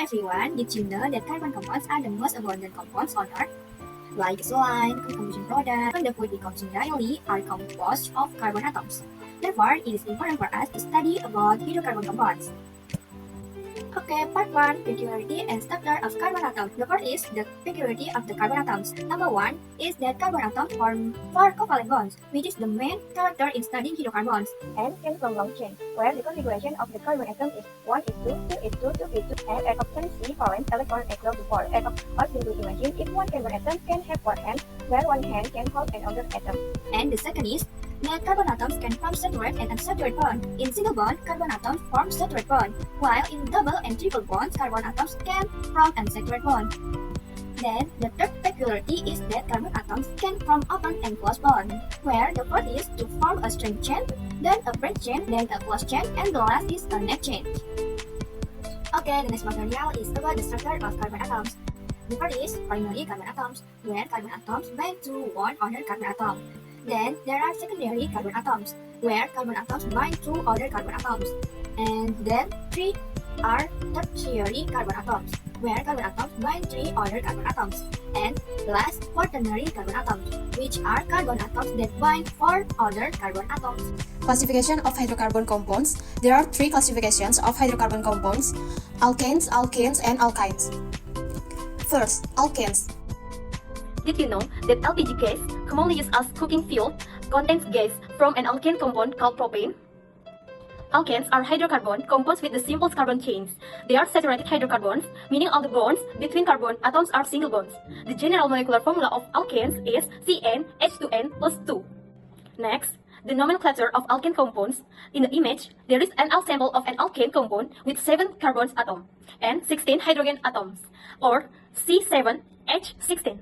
everyone, did you know that carbon compounds are the most abundant compounds on Earth? Like gasoline, combustion products, and the food we consume daily are composed of carbon atoms. Therefore, it is important for us to study about hydrocarbon compounds. Okay, part 1, peculiarity and structure of carbon atoms. The first is the peculiarity of the carbon atoms. Number 1 is that carbon atoms form 4 covalent bonds, which is the main character in studying hydrocarbons, and came from long chain, where the configuration of the carbon atom is 1:2, 2:2, 2:2, and at of 10 valence electron equal to 4. At of Earth, simply imagine if one carbon atom can have 4 hands, where one hand can hold another atom. And the second is that carbon atoms can form saturated and unsaturated bond. In single bond, carbon atoms form saturated bond, while in double and triple bonds, carbon atoms can form unsaturated bond. Then, the third peculiarity is that carbon atoms can form open and closed bond, where the first is to form a string chain, then a branch chain, then a closed chain, and the last is a net chain. Okay, the next material is about the structure of carbon atoms. The first is primary carbon atoms, where carbon atoms bind to one other carbon atom. Then there are secondary carbon atoms, where carbon atoms bind to other carbon atoms. And then three are tertiary carbon atoms, where carbon atoms bind 3 other carbon atoms. And last, quaternary carbon atoms, which are carbon atoms that bind 4 other carbon atoms. Classification of hydrocarbon compounds. There are 3 classifications of hydrocarbon compounds: alkanes, alkenes, and alkynes. First, alkanes. Did you know that LPG gas, commonly used as cooking fuel, contains gas from an alkane compound called propane? Alkanes are hydrocarbon compounds with the simplest carbon chains. They are saturated hydrocarbons, meaning all the bonds between carbon atoms are single bonds. The general molecular formula of alkanes is CnH2n plus 2. Next, the nomenclature of alkane compounds. In the image, there is an ensemble of an alkane compound with 7 carbon atoms and 16 hydrogen atoms, or C7H16.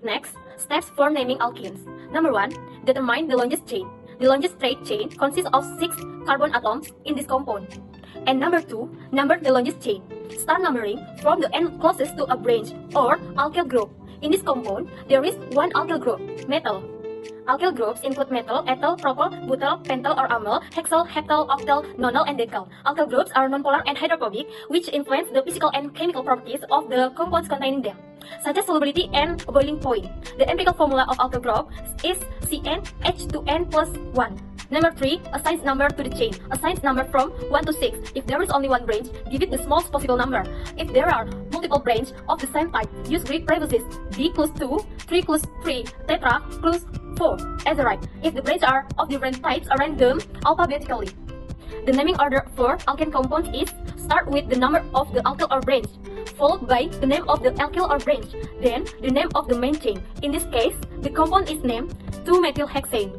Next, steps for naming alkenes. Number 1, determine the longest chain. The longest straight chain consists of 6 carbon atoms in this compound. And number 2, number the longest chain. Start numbering from the end closest to a branch or alkyl group. In this compound, there is 1 alkyl group, metal. Alkyl groups include metal, ethyl, propyl, butyl, pentyl or amyl, hexyl, heptyl, octyl, nonyl, and decyl. Alkyl groups are nonpolar and hydrophobic, which influence the physical and chemical properties of the compounds containing them, such as solubility and boiling point. The empirical formula of alkyl group is CnH2n plus 1. Number 3, assigns number to the chain. Assigns number from 1 to 6. If there is only one branch, give it the smallest possible number. If there are multiple branches of the same type, use Greek prefixes D plus 2, 3 plus 3, tetra plus 4 as a right. If the branches are of different types, arrange them alphabetically. The naming order for alkane compounds is: start with the number of the alkyl or branch, followed by the name of the alkyl or branch, then the name of the main chain. In this case, the compound is named 2-methylhexane.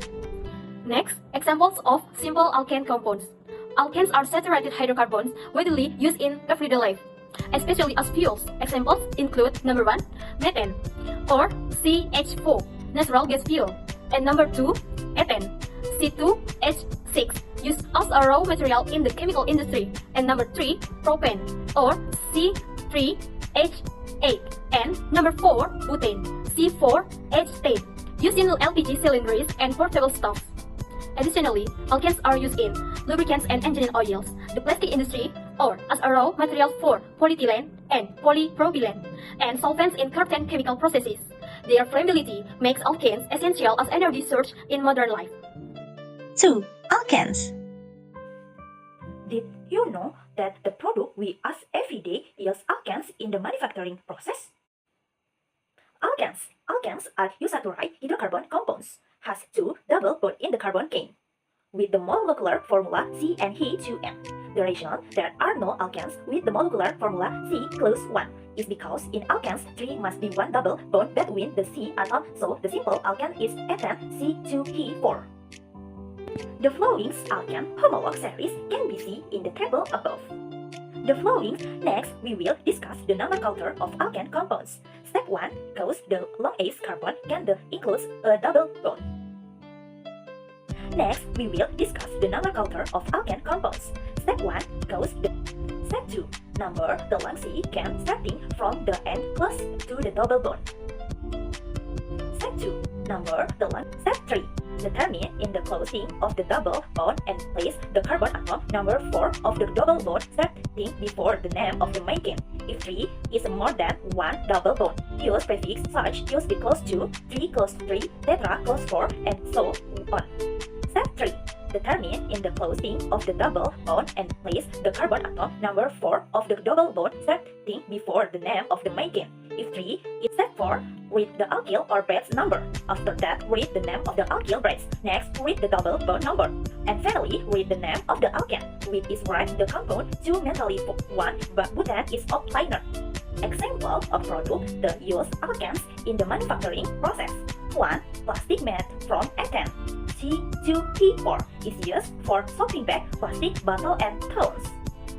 Next, examples of simple alkane compounds. Alkanes are saturated hydrocarbons widely used in everyday life, especially as fuels. Examples include number 1, methane, or CH4, natural gas fuel, and number 2, ethane, C2H6, used as a raw material in the chemical industry, and number 3, propane, or C3H8, and number 4, butane, C4H10, used in LPG cylinders and portable stoves. Additionally, alkanes are used in lubricants and engine oils, the plastic industry, or as a raw material for polyethylene and polypropylene, and solvents in certain chemical processes. Their flammability makes alkanes essential as energy source in modern life. 2. Alkanes. Did you know that the product we use every day yields alkanes in the manufacturing process? Alkanes are unsaturated hydrocarbon compounds, has 2 double bonds in the carbon chain, with the molecular formula CnH2n. The reason there are no alkanes with the molecular formula C plus 1 is because in alkanes 3 must be 1 double bond between the C atom, so the simple alkane is ethane C2H4. The following alkane homolog series can be seen in the table above. The following, next we will discuss the nomenclature of alkane compounds. Step 1, cause the longest carbon can includes a double bond. Next, we will discuss the nomenclature of alkane compounds. Step 1, cause the... Step 2, number the length can starting from the end close to the double bond. Step 2, number the length. Step 3, Determine in the closing of the double bond and place the carbon atom number 4 of the double bond starting before the name of the main chain. If 3 is more than 1 double bond, use prefix such use be close to, 3 close 3, tetra close 4, and so on. Step 3. Determine in the closing of the double bond and place the carbon atom number 4 of the double bond starting before the name of the main chain. If 3 is step 4, read the alkyl or brace number. After that, read the name of the alkyl brace. Next, read the double bond number. And finally, read the name of the alkane. With is write the compound 2 mentally 1, but butane is outliner. Example of product the use alkanes in the manufacturing process. 1. Plastic made from ethane. C2P4 is used for sopping back plastic bottle and towels.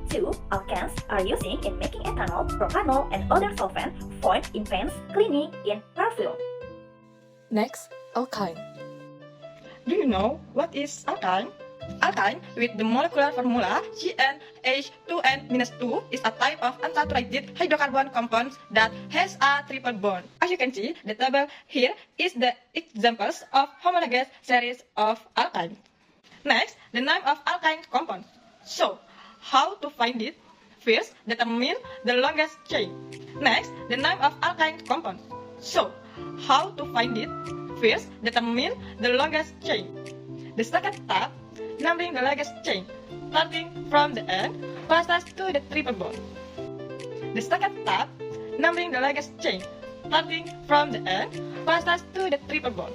2. Alkanes are using in making ethanol, propanol, and other solvents found in paints, cleaning, in perfume. Next, alkyne. Do you know what is alkyne? Alkyne with the molecular formula CnH2n-2 is a type of unsaturated hydrocarbon compound that has a triple bond. As you can see, the table here is the examples of homologous series of alkyne. Next, the name of alkyne compound. So, how to find it? First, determine the longest chain. Next, the name of alkyne compound. So, how to find it? First, determine the longest chain. The second step, numbering the longest chain, starting from the end closest to the triple bond. The second step, numbering the longest chain, starting from the end closest to the triple bond.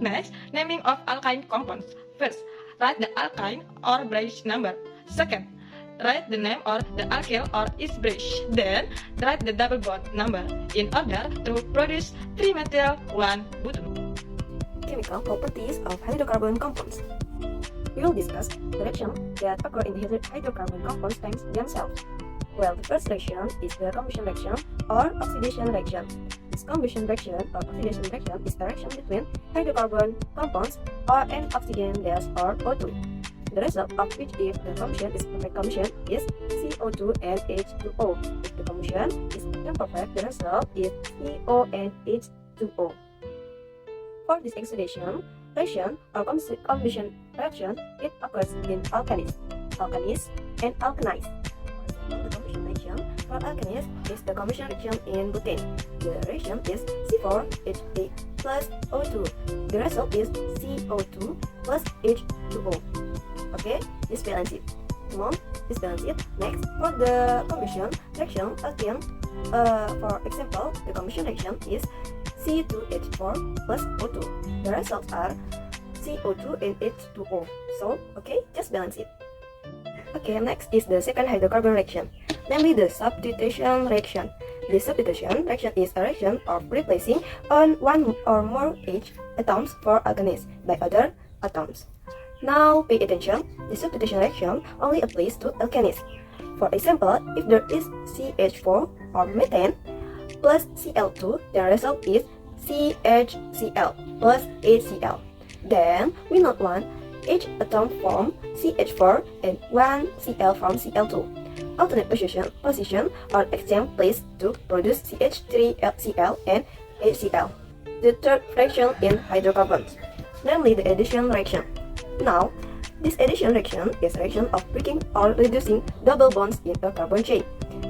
Next, naming of alkyne compounds. First, write the alkyne or brace number. Second, write the name or the alkyl or its brace. Then, write the double bond number in order to produce 3-methyl-1-butene. Chemical properties of hydrocarbon compounds. We will discuss the reactions that occur in the hydrocarbon compounds themselves. Well, the first reaction is the combustion reaction or oxidation reaction. This combustion reaction or oxidation reaction is a reaction between hydrocarbon compounds or an oxygen gas or O2. The result of which, if the combustion is perfect combustion, is CO2 and H2O. If the combustion is imperfect, the result is CO and H2O. For this oxidation reaction or combustion reaction, it occurs in alkanes, and alkanies. For example, the combustion reaction for alkanes is the combustion reaction in butane. The reaction is C4H8 plus O2. The result is CO2 plus H2O. Okay, this balance it. Come on, this balance it. Next, for the combustion reaction alkane, for example, the combustion reaction is C2H4 plus O2. The results are CO2 and H2O. So, okay, just balance it. Okay, next is the second hydrocarbon reaction, namely the substitution reaction. The substitution reaction is a reaction of replacing one or more H atoms for alkanes by other atoms. Now, pay attention. The substitution reaction only applies to alkanes. For example, if there is CH4 or methane plus Cl2, the result is CHCl plus HCl. Then, we note one H atom from CH4 and one Cl from Cl2. Alternate position or exchange place to produce CH3Cl and HCl. The third reaction in hydrocarbons, namely the addition reaction. Now, this addition reaction is a reaction of breaking or reducing double bonds in a carbon chain.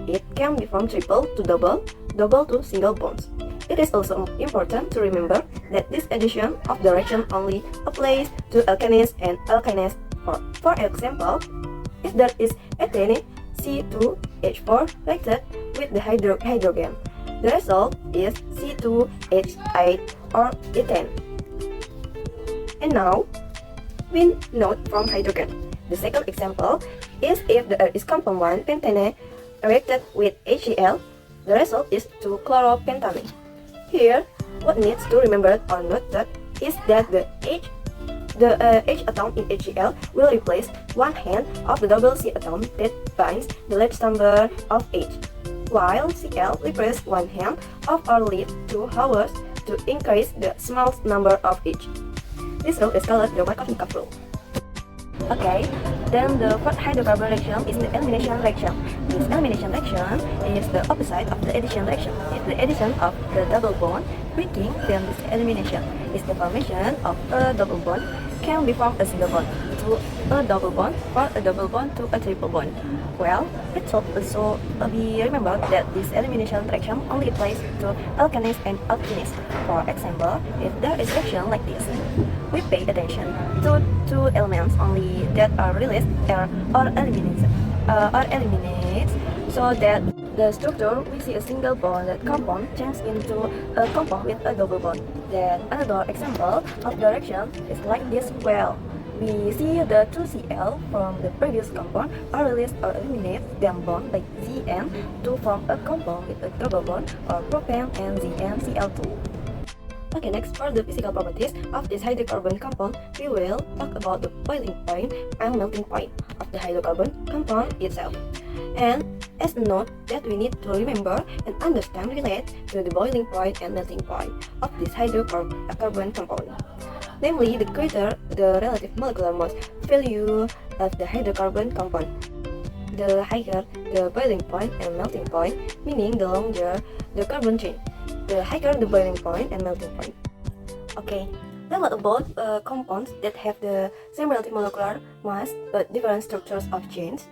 It can be from triple to double to single bonds. It is also important to remember that this addition of the reaction only applies to alkanes and alkynes. For example, if there is ethane C2H4 reacted with the hydrogen, the result is C2H8 or ethane. And now, we note from hydrogen. The second example is if there is compound 1 pentane reacted with HCl, the result is 2-chloropentane. Here, what needs to remember or noted is that the H atom in HCl will replace one hand of the double C atom that binds the largest number of H, while Cl replaces one hand of our lead 2 hours to increase the smallest number of H. This rule is called the Markovnikov rule. Okay, then the fourth hydrocarbon reaction is the elimination reaction. This elimination reaction is the opposite of the addition reaction. It's the addition of the double bond breaking, then this elimination. is the formation of a double bond can be from a single bond to a double bond or a double bond to a triple bond. Well, it should also be remembered that this elimination reaction only applies to alkanes and alkenes. For example, if there is reaction like this, we pay attention to two elements only that are released or eliminated, so that the structure we see a single bonded compound change into a compound with a double bond. Then another example of the reaction is like this. Well, we see the 2Cl from the previous compound are released or eliminated, then bond like Zn to form a compound with a double bond or propane and ZnCl2. Okay, next for the physical properties of this hydrocarbon compound, we will talk about the boiling point and melting point of the hydrocarbon compound itself. And as a note that we need to remember and understand relate to the boiling point and melting point of this hydrocarbon compound. Namely, the greater the relative molecular mass value of the hydrocarbon compound, the higher the boiling point and melting point, meaning the longer the carbon chain, the higher the boiling point and melting point. Okay, then what about compounds that have the same relative molecular mass but different structures of chains?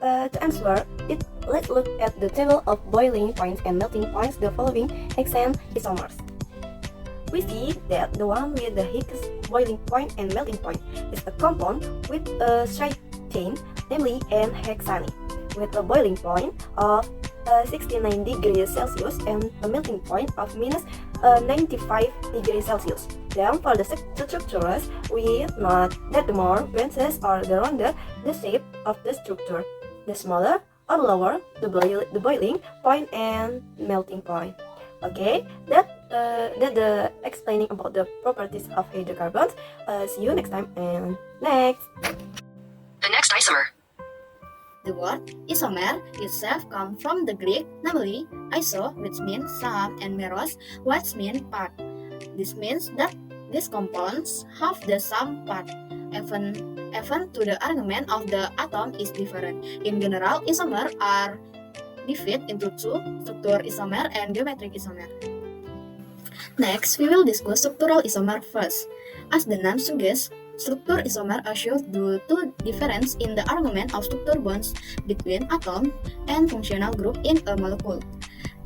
To answer it, let's look at the table of boiling points and melting points. The following hexane isomers. We see that the one with the highest boiling point and melting point is a compound with a straight chain, namely N-hexane, with a boiling point of 69 degrees Celsius and a melting point of minus 95 degrees Celsius. Then for the structures, we note that the more branches or the rounder the shape of the structure, the smaller or lower the boiling point and melting point. Okay, that's the explaining about the properties of hydrocarbons. See you next time and next. The next isomer. The word isomer itself comes from the Greek, namely iso, which means some, and meros, which means part. This means that these compounds have the same part, even to the arrangement of the atom is different. In general, isomers are divided into two, structural isomer and geometric isomer. Next, we will discuss structural isomer first. As the name suggests, structural isomer assures due to difference in the arrangement of structure bonds between atom and functional group in a molecule.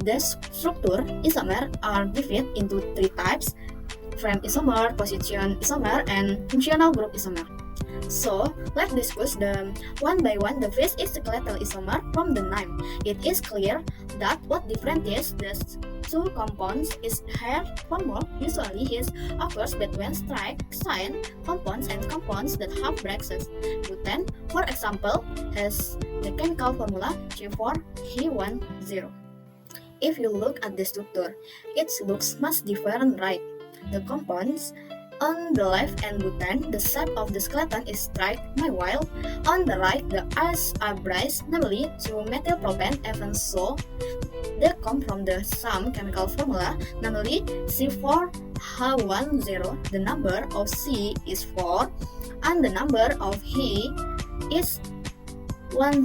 The structure isomer are divided into three types: frame isomer, position isomer, and functional group isomer. So, let's discuss them one by one. The first is skeletal isomer. From the name, it is clear that what differentiates the two compounds is hair formula. Usually, it occurs between straight chain compounds and compounds that have braces. Butane, for example, has the chemical formula G4He10. If you look at the structure, it looks much different, right? The compounds on the left and butane, the shape of the skeleton is straight, while on the right the eyes are braced, namely to methylpropane. Even so, they come from the same chemical formula, namely C4H10. The number of C is 4 and the number of He is 10.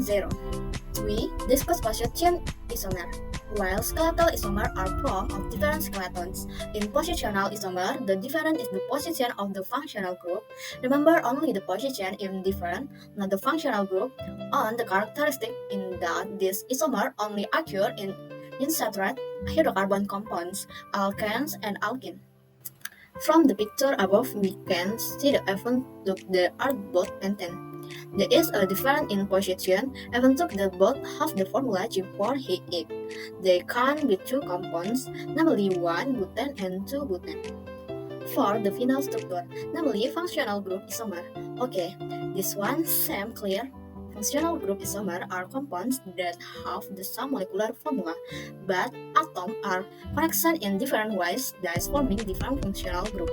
We discuss position isomer. While skeletal isomer are formed of different skeletons, in positional isomer, the difference is the position of the functional group. Remember, only the position is different, not the functional group. On the characteristic in that this isomer only occur in unsaturated hydrocarbon compounds, alkanes and alkene. From the picture above, we can see the even though they are both pentane. There is a difference in position, even though they both have the formula G4He8. They can be two compounds, namely 1 butane and 2 butane. For the final structure, namely functional group isomer. Okay, this one seems clear. Functional group isomer are compounds that have the same molecular formula, but atoms are connected in different ways, thus forming different functional groups.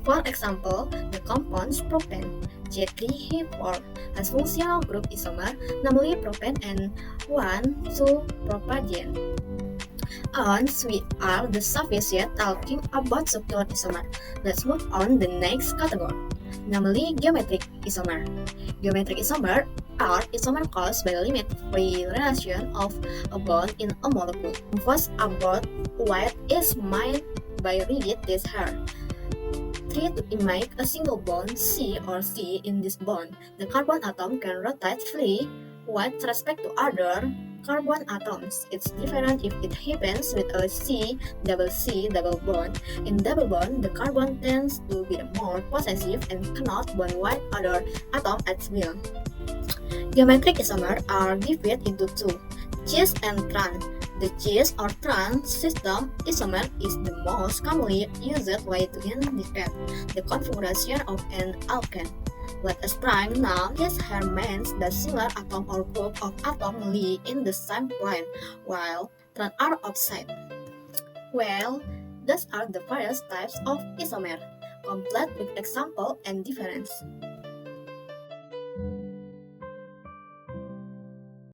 For example, the compounds propane, G3He4, has functional group isomer, namely propane and 1,2-propadiene. Once we are the sufficient talking about structural isomer, let's move on the next category, namely geometric isomer. Geometric isomer are isomers caused by the limit-free relation of a bond in a molecule. First, about what is meant by rigid this here. Three to make a single bond C or C in this bond, the carbon atom can rotate freely with respect to other carbon atoms. It's different if it happens with a C double bond. In double bond, the carbon tends to be the more possessive and cannot bond with other atom at will. Geometric isomers are divided into two, cis and trans. The cis or trans system isomer is the most commonly used way to indicate the configuration of an alkane. Let us try now. Cis here means the singular atom or group of atoms lie in the same plane, while trans are opposite. Well, those are the various types of isomer, complete with example and difference.